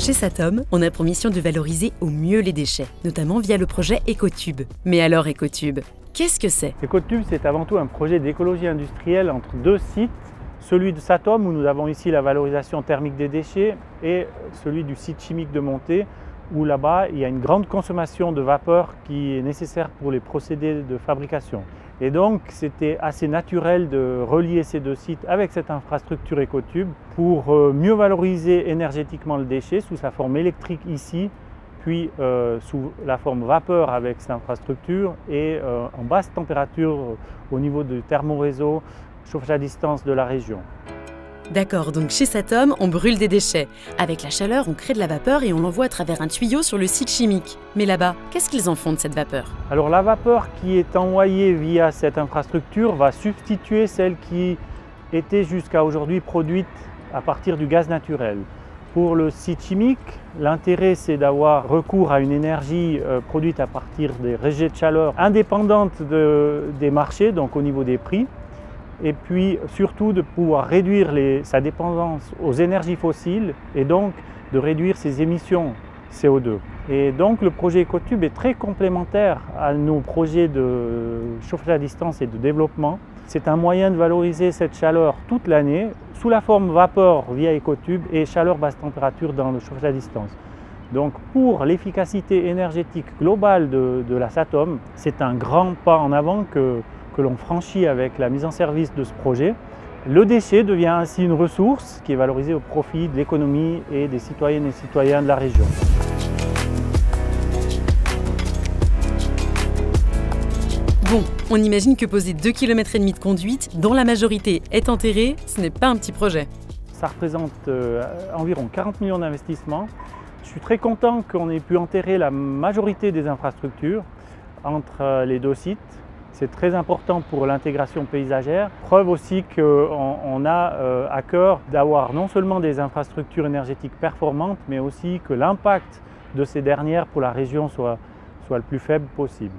Chez Satom, on a pour mission de valoriser au mieux les déchets, notamment via le projet Ecotube. Mais alors Ecotube, qu'est-ce que c'est? Ecotube, c'est avant tout un projet d'écologie industrielle entre deux sites, celui de Satom où nous avons ici la valorisation thermique des déchets et celui du site chimique de Montet où là-bas il y a une grande consommation de vapeur qui est nécessaire pour les procédés de fabrication. Et donc c'était assez naturel de relier ces deux sites avec cette infrastructure Ecotube pour mieux valoriser énergétiquement le déchet sous sa forme électrique ici, puis sous la forme vapeur avec cette infrastructure et en basse température au niveau du thermoréseau, chauffage à distance de la région. D'accord, donc chez Satom, on brûle des déchets. Avec la chaleur, on crée de la vapeur et on l'envoie à travers un tuyau sur le site chimique. Mais là-bas, qu'est-ce qu'ils en font de cette vapeur? Alors la vapeur qui est envoyée via cette infrastructure va substituer celle qui était jusqu'à aujourd'hui produite à partir du gaz naturel. Pour le site chimique, l'intérêt c'est d'avoir recours à une énergie produite à partir des rejets de chaleur indépendantes des marchés, donc au niveau des prix. Et puis surtout de pouvoir réduire sa dépendance aux énergies fossiles et donc de réduire ses émissions CO2. Et donc le projet Ecotube est très complémentaire à nos projets de chauffage à distance et de développement. C'est un moyen de valoriser cette chaleur toute l'année sous la forme vapeur via Ecotube et chaleur basse température dans le chauffage à distance. Donc pour l'efficacité énergétique globale de la Satom, c'est un grand pas en avant que l'on franchit avec la mise en service de ce projet. Le déchet devient ainsi une ressource qui est valorisée au profit de l'économie et des citoyennes et citoyens de la région. Bon, on imagine que poser 2,5 km de conduite, dont la majorité est enterrée, ce n'est pas un petit projet. Ça représente environ 40 millions d'investissements. Je suis très content qu'on ait pu enterrer la majorité des infrastructures entre les deux sites. C'est très important pour l'intégration paysagère. Preuve aussi qu'on a à cœur d'avoir non seulement des infrastructures énergétiques performantes, mais aussi que l'impact de ces dernières pour la région soit le plus faible possible.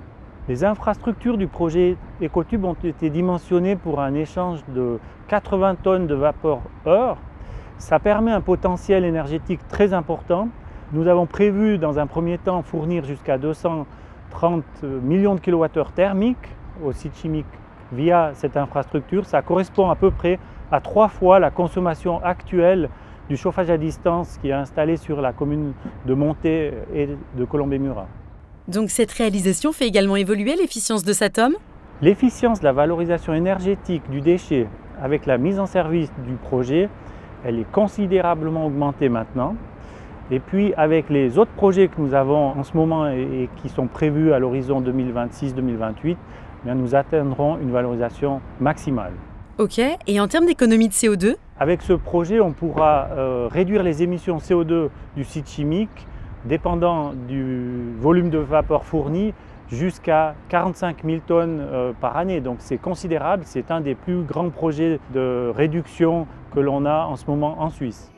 Les infrastructures du projet Ecotube ont été dimensionnées pour un échange de 80 tonnes de vapeur-heure. Ça permet un potentiel énergétique très important. Nous avons prévu dans un premier temps fournir jusqu'à 230 millions de kWh thermiques au site chimique via cette infrastructure. Ça correspond à peu près à 3 fois la consommation actuelle du chauffage à distance qui est installé sur la commune de Montet et de Colombey-Murat. Donc cette réalisation fait également évoluer l'efficience de Satom? L'efficience de la valorisation énergétique du déchet avec la mise en service du projet, elle est considérablement augmentée maintenant. Et puis avec les autres projets que nous avons en ce moment et qui sont prévus à l'horizon 2026-2028, nous atteindrons une valorisation maximale. Ok, et en termes d'économie de CO2? Avec ce projet, on pourra réduire les émissions CO2 du site chimique, dépendant du volume de vapeur fourni, jusqu'à 45 000 tonnes par année. Donc c'est considérable, c'est un des plus grands projets de réduction que l'on a en ce moment en Suisse.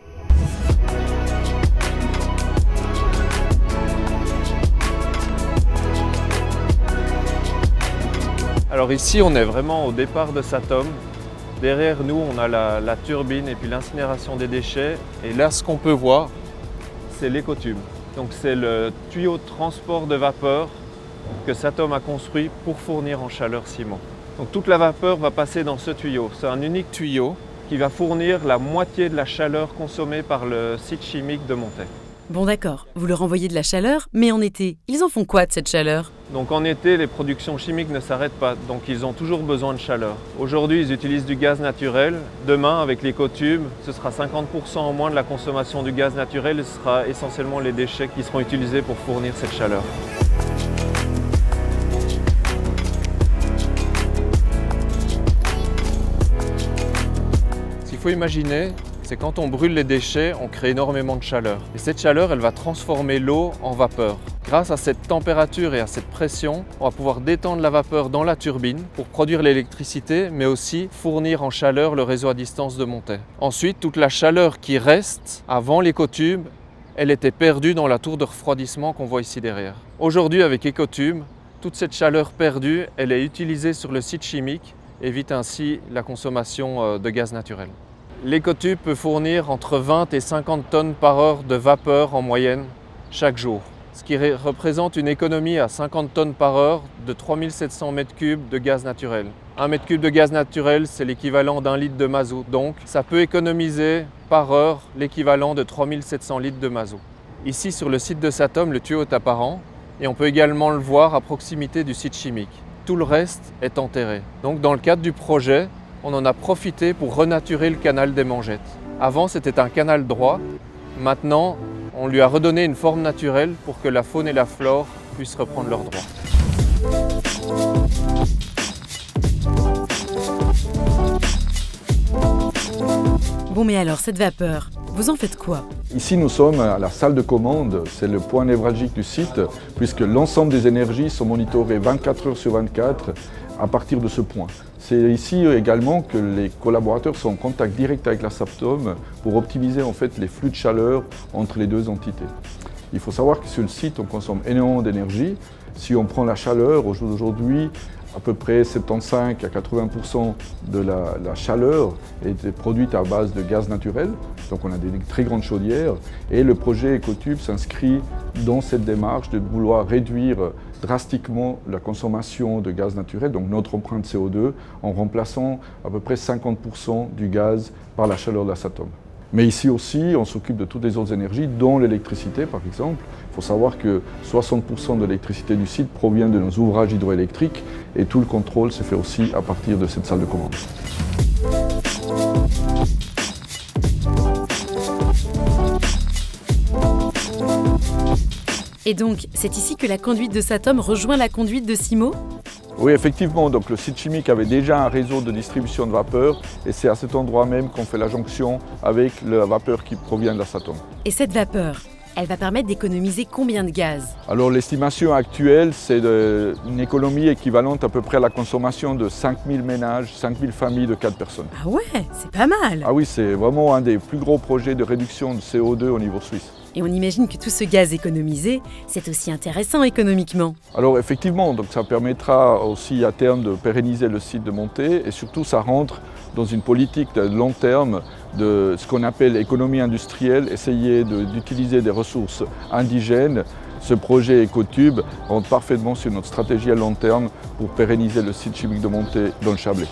Alors ici, on est vraiment au départ de Satom. Derrière nous, on a la turbine et puis l'incinération des déchets. Et là, ce qu'on peut voir, c'est l'Ecotube. Donc c'est le tuyau de transport de vapeur que Satom a construit pour fournir en chaleur ciment. Donc toute la vapeur va passer dans ce tuyau. C'est un unique tuyau qui va fournir la moitié de la chaleur consommée par le site chimique de Montet. Bon d'accord, vous leur envoyez de la chaleur, mais en été, ils en font quoi de cette chaleur? Donc en été, les productions chimiques ne s'arrêtent pas, donc ils ont toujours besoin de chaleur. Aujourd'hui, ils utilisent du gaz naturel. Demain, avec l'Ecotube, ce sera 50% en moins de la consommation du gaz naturel et ce sera essentiellement les déchets qui seront utilisés pour fournir cette chaleur. Ce qu'il faut imaginer, c'est quand on brûle les déchets, on crée énormément de chaleur. Et cette chaleur, elle va transformer l'eau en vapeur. Grâce à cette température et à cette pression, on va pouvoir détendre la vapeur dans la turbine pour produire l'électricité, mais aussi fournir en chaleur le réseau à distance de Montet. Ensuite, toute la chaleur qui reste avant l'Ecotube, elle était perdue dans la tour de refroidissement qu'on voit ici derrière. Aujourd'hui, avec Ecotube, toute cette chaleur perdue, elle est utilisée sur le site chimique et évite ainsi la consommation de gaz naturel. L'écotube peut fournir entre 20 et 50 tonnes par heure de vapeur en moyenne chaque jour, ce qui représente une économie à 50 tonnes par heure de 3700 m3 de gaz naturel. Un mètre cube de gaz naturel, c'est l'équivalent d'1 litre de mazout, donc ça peut économiser par heure l'équivalent de 3700 litres de mazout. Ici sur le site de Satom, le tuyau est apparent et on peut également le voir à proximité du site chimique. Tout le reste est enterré. Donc dans le cadre du projet, on en a profité pour renaturer le canal des Mangettes. Avant, c'était un canal droit. Maintenant, on lui a redonné une forme naturelle pour que la faune et la flore puissent reprendre leur droit. Bon, mais alors, cette vapeur, vous en faites quoi? Ici, nous sommes à la salle de commande. C'est le point névralgique du site, puisque l'ensemble des énergies sont monitorées 24 heures sur 24 à partir de ce point. C'est ici également que les collaborateurs sont en contact direct avec la Satom pour optimiser en fait les flux de chaleur entre les deux entités. Il faut savoir que sur le site, on consomme énormément d'énergie. Si on prend la chaleur, au jour d'aujourd'hui, à peu près 75 à 80% de la chaleur est produite à base de gaz naturel. Donc on a des très grandes chaudières et le projet Ecotube s'inscrit dans cette démarche de vouloir réduire drastiquement la consommation de gaz naturel, donc notre empreinte CO2, en remplaçant à peu près 50% du gaz par la chaleur de la Satom. Mais ici aussi, on s'occupe de toutes les autres énergies, dont l'électricité par exemple. Il faut savoir que 60% de l'électricité du site provient de nos ouvrages hydroélectriques et tout le contrôle se fait aussi à partir de cette salle de commande. Et donc, c'est ici que la conduite de Satom rejoint la conduite de Simo? Oui, effectivement, donc le site chimique avait déjà un réseau de distribution de vapeur et c'est à cet endroit même qu'on fait la jonction avec la vapeur qui provient de la Satom. Et cette vapeur, elle va permettre d'économiser combien de gaz? Alors l'estimation actuelle, c'est une économie équivalente à peu près à la consommation de 5000 ménages, 5000 familles de 4 personnes. Ah ouais, c'est pas mal! Ah oui, c'est vraiment un des plus gros projets de réduction de CO2 au niveau suisse. Et on imagine que tout ce gaz économisé, c'est aussi intéressant économiquement. Alors effectivement, donc ça permettra aussi à terme de pérenniser le site de Montet et surtout ça rentre dans une politique de long terme de ce qu'on appelle économie industrielle, essayer d'utiliser des ressources indigènes. Ce projet Ecotube rentre parfaitement sur notre stratégie à long terme pour pérenniser le site chimique de Montet dans le Chablais.